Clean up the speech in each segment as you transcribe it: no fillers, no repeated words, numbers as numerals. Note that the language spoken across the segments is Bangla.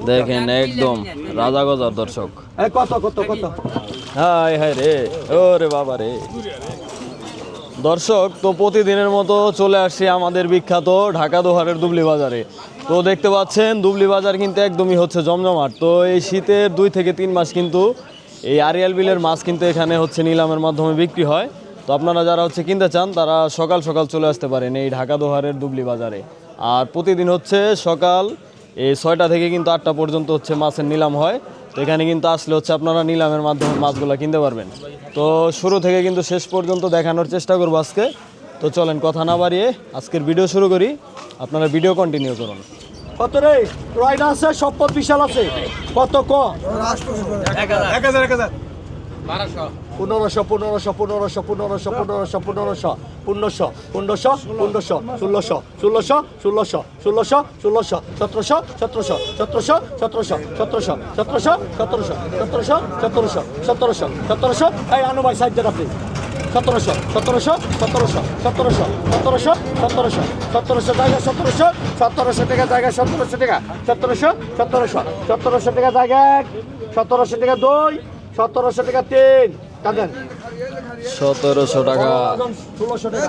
দেখেন একদম রাজা গজার দর্শক। কত কত কত? হাই হাই রে, ওরে বাবা রে। দর্শক তো প্রতিদিনের মতো চলে আসছি আমাদের বিখ্যাত ঢাকা দোহারের দুবলি বাজারে। তো দেখতে পাচ্ছেন দুবলি বাজার কিন্তু একদমই হচ্ছে জমজমাট। তো এই শীতের 2 থেকে 3 মাস কিন্তু এই আরিয়াল বিলের মাছ কিন্তু এখানে হচ্ছে নিলামের মাধ্যমে বিক্রি হয়। তো আপনারা যারা হচ্ছে কিনতে চান তারা সকাল সকাল চলে আসতে পারেন এই ঢাকা দোহারের দুবলি বাজারে। আর প্রতিদিন হচ্ছে সকাল এই 6টা থেকে কিন্তু 8টা পর্যন্ত হচ্ছে মাছের নিলাম হয়। তো এখানে কিন্তু আসলে হচ্ছে আপনারা নিলামের মাধ্যমে মাছগুলো কিনতে পারবেন। তো শুরু থেকে কিন্তু শেষ পর্যন্ত দেখানোর চেষ্টা করবো আজকে। তো চলেন কথা না বাড়িয়ে আজকের ভিডিও শুরু করি, আপনারা ভিডিও কন্টিনিউ করুন। কত রে? রয়না আছে, সম্পদ বিশাল আছে। কত ক? 1000 1500 1500 1500 1500 1500 1500 1500 1500 1500 1600 1600 1600 1600 1600 1700 1700 1700 1700 1700 1700 1700 1700 1700 1700 1700 এই আনু ভাই সাইড দেন আপনি 1700 1700 1700 1700 1700 1700 1700 জায়গা 1700 1700 টাকা জায়গা 1700 টাকা 1700 1700 1700 টাকা জায়গা 1700 টাকা 2 1700 টাকা 3 কাঁদেন 1700 টাকা 1600 টাকা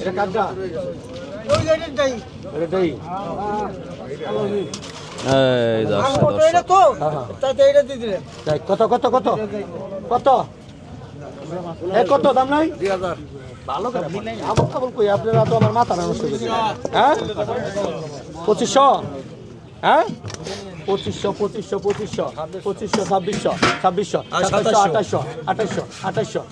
এটা কাঁদা এটাই এই দর্শক কত কত কত কত কত দাম নাই 2000 ভালো করে আমল কাবল কই আপনারা তো আমার মাথা নষ্ট করে হ্যাঁ 2500 হ্যাঁ 2500 2500 2500 2500 2600 2600 2700 2800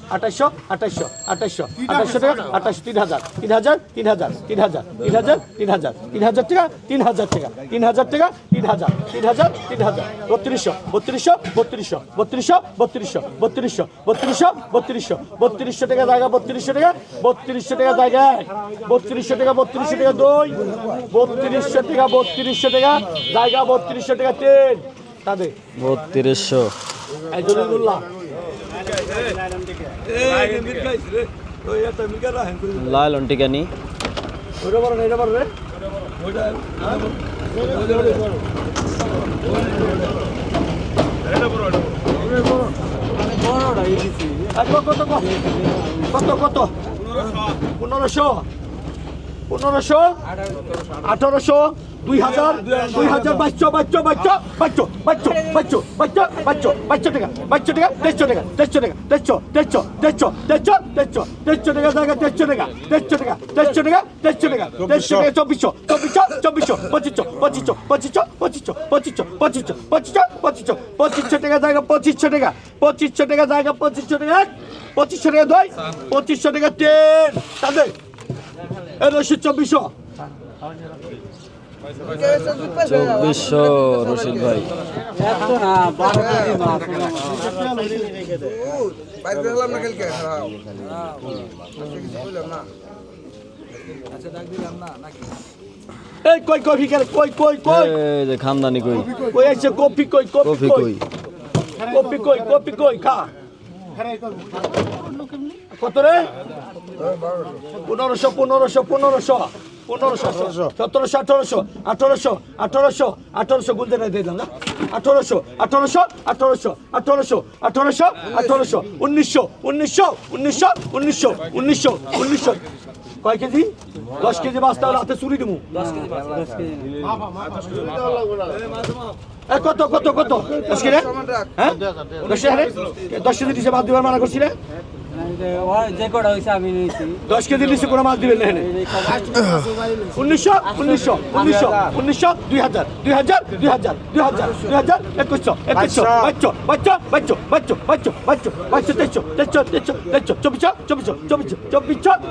2800 2800 2800 2800 2800 টাকা 28 3000 3000 3000 3000 3000 3000 3000 টাকা 3000 টাকা 3000 টাকা 3000 3000 3000 3200 3200 3200 3200 3200 3200 3200 3200 টাকা জায়গা 3200 টাকা 3200 টাকা জায়গা 3200 টাকা 3200 টাকা 2 3200 টাকা 3200 টাকা জায়গা 3200 টাকা 3 তাদের 3200 এই জলিলুল্লাহ লালন টিকানি ওটা বড় এটা বড় রে কত কত কত 1500 1500 1800 2000 2000 2200 2200 2200 2200 2200 টাকা 2200 টাকা 2300 টাকা 2300 টাকা 2300 টাকা জায়গা 2300 টাকা 2300 টাকা 2300 টাকা 2300 টাকা 2300 টাকা 2400 2500 2500 টাকা জায়গা 2500 টাকা 2500 টাকা জায়গা 2500 টাকা 2500 টাকা 2 2500 টাকা 3 তাদের এই রশিদ 2400 রশিদ ভাই এই কই কফি কই কই কই এই যে খানদানি কই কই আছে কফি কই কফি কই কফি কই খা কত রে 1500 1500 1500 1500 1700 1800 1800 1800 গুনতে না দিলাম না 1800 1800 1800 1800 1800 1800 1900 1900 1900 1900 1900 কয় কেজি 10 কেজি বাস্তা রাতে চুরি দিমু 10 কেজি কত কত কত 10 কেজি হ্যাঁ 10 কেজি দিছে বাদ দিবার মানা করছি রে যে কোটা হইছে আমি নিছি 10 কেজি নিছে কোন মাছ দিবেন না 1900 1900 1900 1900 2000 2000 2000 2000 2000 2100 2100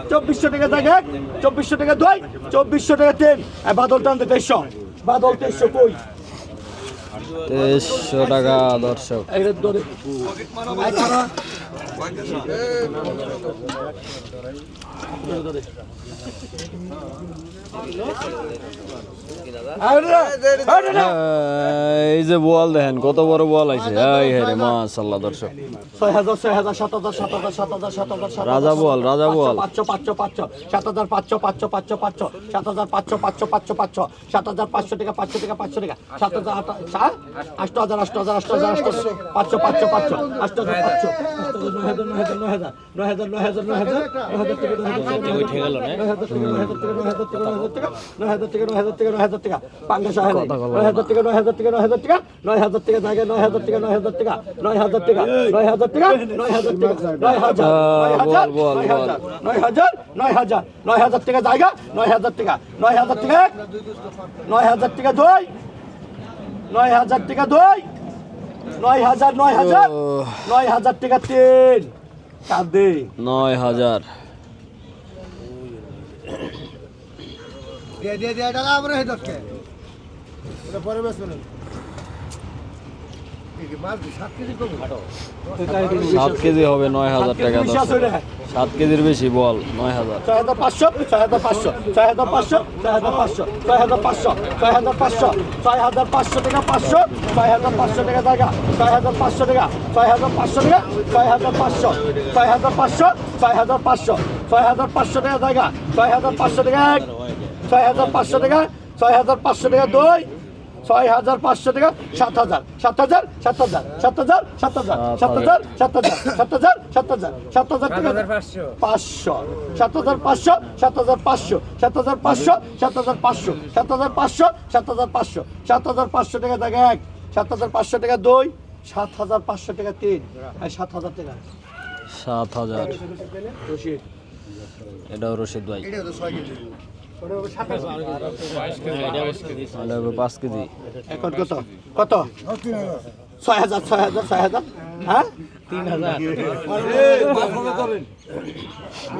2400 টাকা জায়গা 2400 টাকা 2 2400 টাকা 3 বাদল টানতে 2300 বাদল 2300 কই 2300 টাকা দর্শক এইটা ধরে এই যে বোয়াল দেখেন কত বড় বোয়াল আছে এই হে রে মাশাআল্লাহ দর্শক 6,000 6,000 7,000 7,000 7,000 7,000 রাজা বোয়াল 500 7,500 500 7,500 7,500 টাকা 500 টাকা 500 টাকা 7,000 8,000 8,000 500 টাকা জায়গা 9,000 টাকা 9,000 টাকা 9,000 টাকা 2 9,000 টাকা 2 9,000 9,000 টাকা 3 কাঁদে 9,000 দিয়ে টাকা আমরা হে দশকে ওটা পরে বেশ শুনুন মাছ 7 কেজি কম 7 কেজি হবে 9,000 টাকা দর্শক 7 কেজির বেশি বল 9,000 6,500 6,500 6,500 6,500 6,500 6,500 6,500 টাকা 500 6,500 টাকা জায়গা 6,500 টাকা 6,500 টাকা 6,500 6,500 6,500 6,500 টাকা জায়গা 6,500 টাকা 6,500 টাকা 6,500 টাকা 2 6,500 টাকা 7,000 7,000 7,000 7,000 7,000 7,000 7,000 7,000 7,000 7,000 টাকা 500 7,500 7,500 7,500 7,500 7,500 7,500 7,500 টাকা জায়গা 1 7,500 টাকা 2 7,500 টাকা 3 আর 7,000 টাকা 7,000 রশিদ এটাও রশিদ ভাই এটা তো 6 কেজি এটা হবে 5 কেজি এখন কত কত 6,000 6,000 6,000 হ্যাঁ 3,000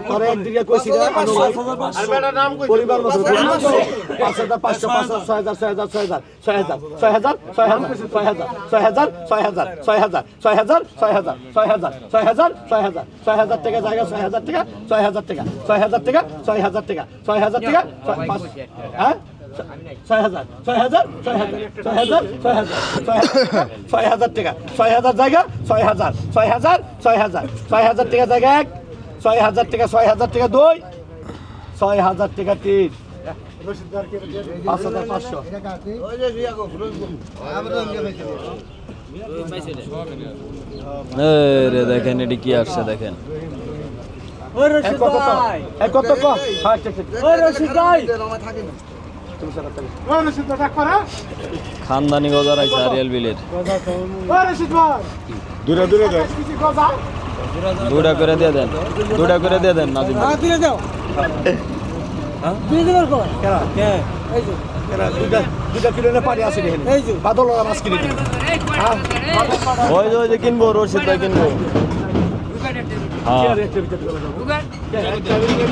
পরে একদিকে কইছি রে আনো ভাই আর বেটা নাম কই পরিবার মতো 5,500 5,000 6,000 6,000 6,000 6,000 6,000 6,000 6,000 6,000 6,000 6,000 6,000 6,000 টাকা জায়গা 6,000 টাকা 6,000 টাকা 6,000 টাকা 6,000 টাকা 6,000 টাকা হ্যাঁ 6,000 6,000 6,000 6,000 টাকা 6,000 জায়গা 6,000 6,000 6,000 6,000 টাকা জায়গা 1 6,000 টাকা 6,000 টাকা 2 6,000 টাকা 3 5,500 এটা কাটে ওই যে রিয়াগো আমরা তো এমনি পাইছি এই রে দেখেন এটি কি আসছে দেখেন ওই রশিদ ভাই কত কম হ্যাঁ ঠিক ঠিক ওই রশিদ ভাই তুমি সারা তাহলে ওই রশিদ ভাই ডাক করা খানদানি গজার আইছে আরিয়াল বিলের ওই রশিদ ভাই দূরে দূরে দেন কিছু গজা দুইটা করে দিয়ে দেন দুইটা করে দিয়ে দেন নাজিম ভাই। দিলে দাও দিলে দাও কর কেরা কে এই যে কেরা দুটা কিলো না পানি আছে দেখেন এই যে বাদল ওরা মাছ কিনে দিন হ্যাঁ ওই যে কিনবো রশিদ ভাই কিনবো হ্যাঁ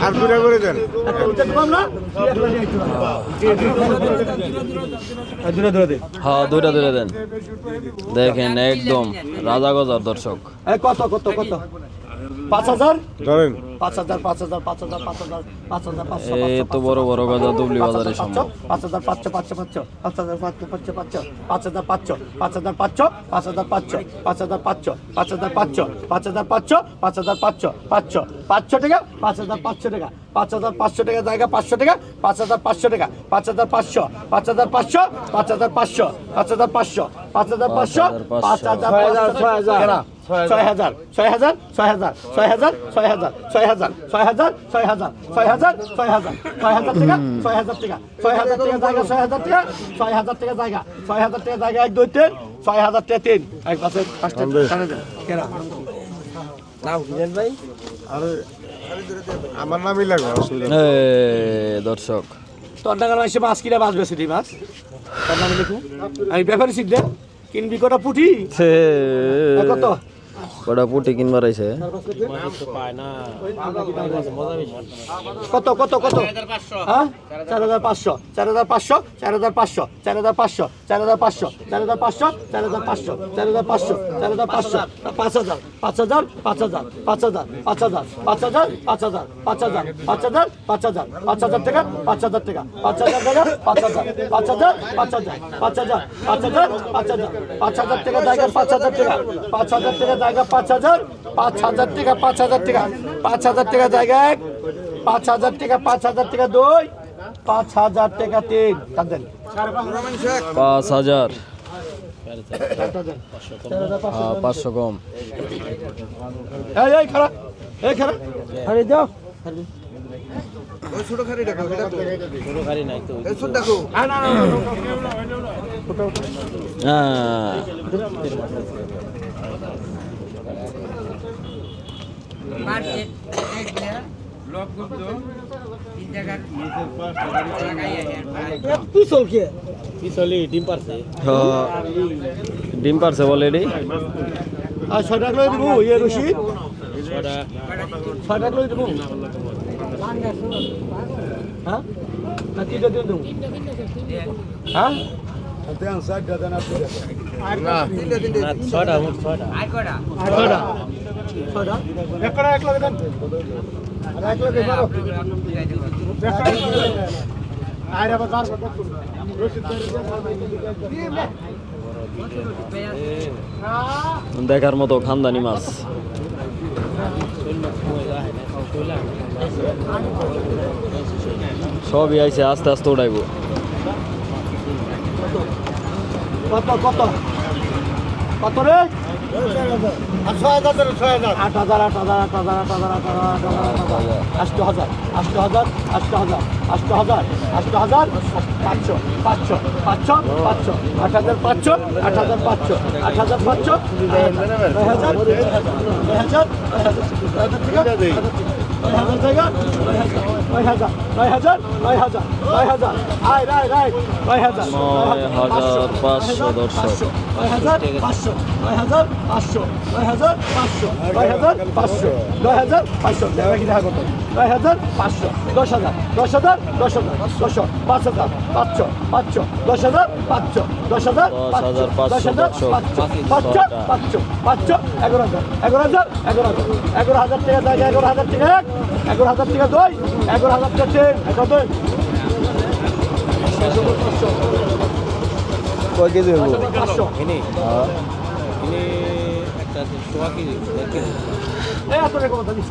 আর দূরে করে দেন হ্যাঁ দুইটা ধরে দেন দেখেন একদম রাজা গজার দর্শক কত কত কত 5,000 ধরেন 5,000 5,000 5,000 5,000 5,000 500 এই তো বড় বড় গজা দুবলি বাজারে সম্ভব 5,000 500 500 5,000 500 5,000 500 5,000 500 5,000 500 5,000 500 5,000 500 5,000 500 5,000 500 500 500 টাকা 5,500 টাকা 5,500 টাকা জায়গা 500 টাকা 5,500 টাকা 5,500 5,500 5,500 5,500 5,500 5,000 6,000 6,000 6,000 6,000 6,000 6,000 6,000 6,000 6,000 6,000 6,000 টাকা 6,000 টাকা 6,000 টাকা জায়গা 6,000 টাকা 6,000 টাকা জায়গা 6,000 টাকা জায়গা 1 2 3 6,000 টাকা 3 এক পাশে পাঁচটা টানে দেন কেরা নাও গিলেন ভাই আমার নামই লাগবে অসুবিধা নেই। এই দর্শক তোর টাকা মাসে মাছ কিনা মাছ বেশি দিই মাছ তার নামে লিখু আমি ব্যাপারে শিখলে কিনবি কটা পুটি কত কটা পুটি কিনবার আইছে কত কত কত হ্যাঁ 4,500 4,500 4,500 4,500 4,500 4,500 4,500 4,500 4,500 5,000 5,000 5,000 5,000 5,000 5,000 5,000 5,000 5,000 5,000 5,000 টাকা 5,000 টাকা 5,000 টাকা 5,000 5,000 5,000 5,000 5,000 5,000 5,000 টাকা জায়গা 5,000 টাকা 5,000 টাকা জায়গা 5,000 5,000 টাকা 5,000 টাকা 5,000 টাকা জায়গা 5,000 টাকা 5,000 টাকা 2 5,000 টাকা 3 কাঁদেন 5,000 500 কম এই খারাপ আরে যাও ছোট খারি দেখো এটা তো ছোট খারি নাই তো ছোট দেখো না হ্যাঁ मार्केट एक ले लोग गुप दो तीन जगह लगाइए है পিছল কে ডিম পারছে অলরেডি আর 6 টাকা লই দিব এই রশি 6 টাকা লই দিব হ্যাঁ না তিনটা দিন দেব হ্যাঁ দেন সাইড দেন আপনি না তিনটা ছয়টা आई कोड़ा 6টা একলা একলা দেন আর একলা দেন মারো আইরা বাজার রশি দেখার মতো খানদানি মাছ সবই আইছে আস্তে আস্তে উঠাইবো কত কত কত রে 6,000 6,000 8,000 8,000 8,000 8,000 8,000 8,000 500 500 500 500 8,500 8,500 8,500 কয় কেজি হবো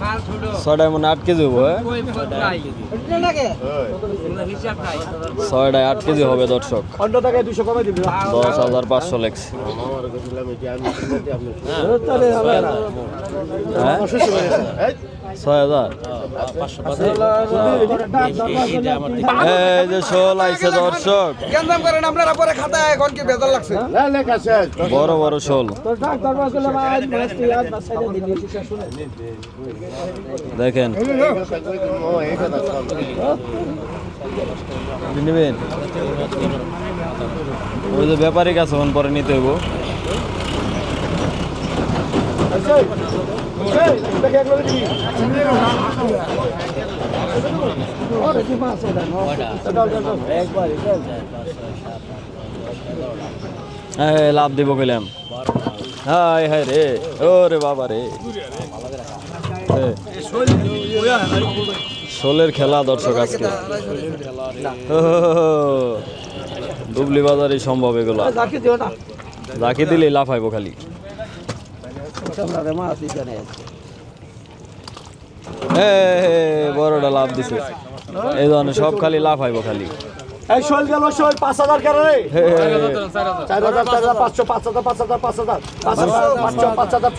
माल छोड़ो 6টায় মনে 8 কেজি হবো कोई हिसाब नहीं 6টায় 8 কেজি হবে দর্শক অন্য টাকায় 200 কমে দিবি 10,500 লেখছে হ্যাঁ 6,000 এই যে শোল আইছে দর্শক কেন করেন আপনারা পরে খাতায় এখন কি বেজাল লাগছে লেখা শেষ বড় বড় শোল দেখেন নেবেন ওই যে ব্যাপারী কাছে পরে নিতে হইব লাভ দিব কইলাম হাই হাই রে ওরে বাবা রে শোলের খেলা দর্শক আজকে ডুবলি বাজারই সম্ভব এগুলা রাখি দিলেই লাফাইবো খালি বড়টা লাভ দিছে এই ধরনের সব খালি লাফাইবো খালি এই শোল গেল শোল 5,000 কেন রে 4,000 4,500 5,000 5,000 5,000 5,000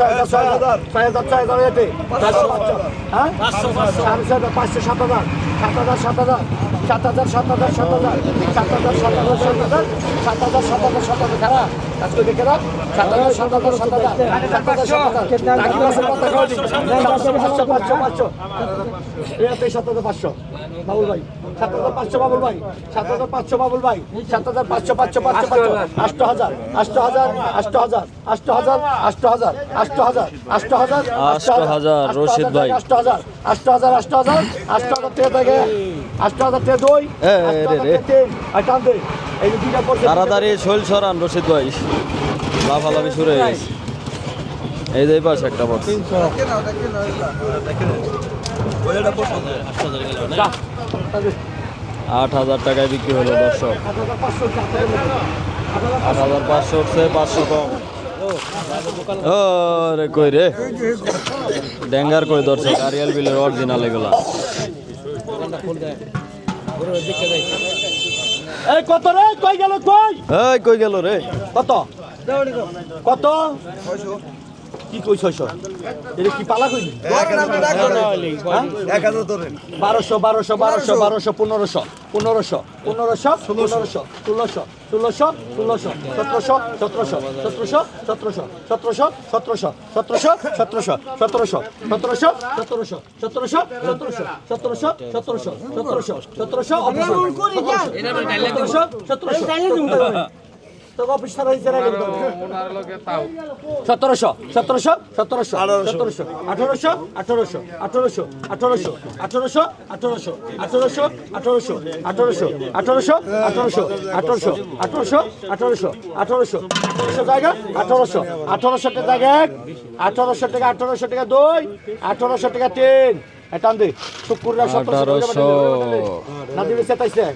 6,000 এতে 400 হ্যাঁ 500 500 7,000 7,000 7,000 7,000 7,000 7,000 খারাপ আজকে দেখে রাখ 7,000 7,000 7,000 500 বাবুল ভাই 7,500 বাবুল ভাই 7,500 বাবুল ভাই 7,500 500 500 8,000 8,000 8,000 8,000 8,000 8,000 8,000 8,000 রশিদ ভাই। 8,000 8,000 8,000 8,000 টাকা থেকে 8,000 টাকা দুই এ রে রে। টান দে এই যে দুইটা পড়ছে তাড়াতাড়ি শৈল সরান রশিদ ভাই, লাফালাফি শুরু হয়ে গেছে। এই যে এই পাশে একটা বক্স, যা 8,000 টাকায় বিক্রি হলো দর্শক। 8,500 উঠছে, 500 কম। ও রে কই রে, ড্যাঙ্গার কই দর্শক, আরিয়াল বিলের অরিজিনাল এগুলা। এই কত রে কই গেল কই এই কই গেল রে? কত কত কি কই 600 এটা কি পালা কইলি 1,000 ধরেন 1200 1200 1200 1200 1500 1500 1500 1500 1600 1600 1600 1700 1700 1700 1700 1700 1700 1700 1700 1700 1700 1700 1700 1700 1700 1700 তো অফিস সারা হিসেবে গেল 1700 1700 1700 1700 1800 1800 1800 1800 1800 1800 1800 1800 1800 1800 1800 1800 1800 1800 1800 জায়গা 1800 1800 টাকা জায়গা 1800 টাকা 1800 টাকা 2 1800 টাকা 3 এটান দে শুক্রবার 1700 না দিবে 27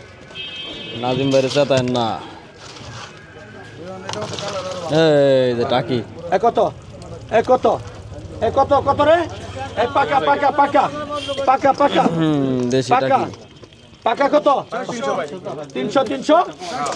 নাজিম ভাইয়ের চাতায় না। এই যে টাকি এ কত এ কত এ কত কত রে এ পাকা পাকা পাকা পাকা পাকা দেশি পাকা টাকি। পাকা কত 300 300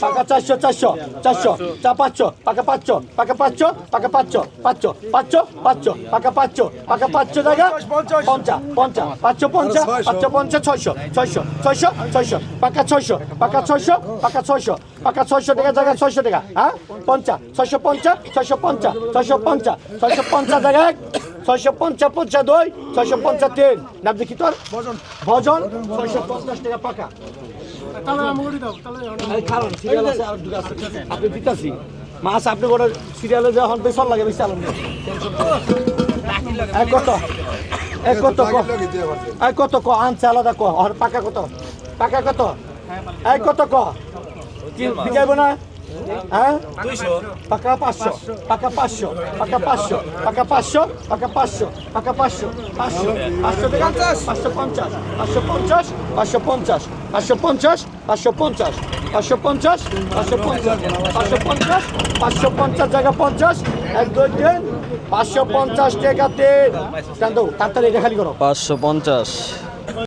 পাকা 400 400 400 500 পাকা 500 পাকা 500 পাকা 500 500 500 500 পাকা 500 পাকা 500 জায়গা 50 50 550 550 600 600 600 600 পাকা 600 পাকা 600 পাকা 600 পাকা 600 টাকা জায়গা 600 টাকা হ্যাঁ 50 650 650 650 650 জায়গা 650 52 653 নাম দেখি তোর ভজন 650 টাকা পাকা এই কারণ সিরিয়াল আছে আর দুটো আছে আপনি দিতাছি মাছ আপনি বড় সিরিয়ালে যখন বেসর লাগে বেশি আলম এক কত এক কত এক কত ক আনছে আলাদা ক আর পাকা কত এক কত ক কি বিকাইব না হ্যাঁ 200 পাকা 500 পাকা 500 পাকা 500 পাকা 500 পাকা 500 পাকা 500 500 500 টাকা 550 550 550 550 550 550 550 550 জায়গা 50 1 2 3 550 টাকা 3 কান্দো তাড়াতাড়ি এটা খালি করো 550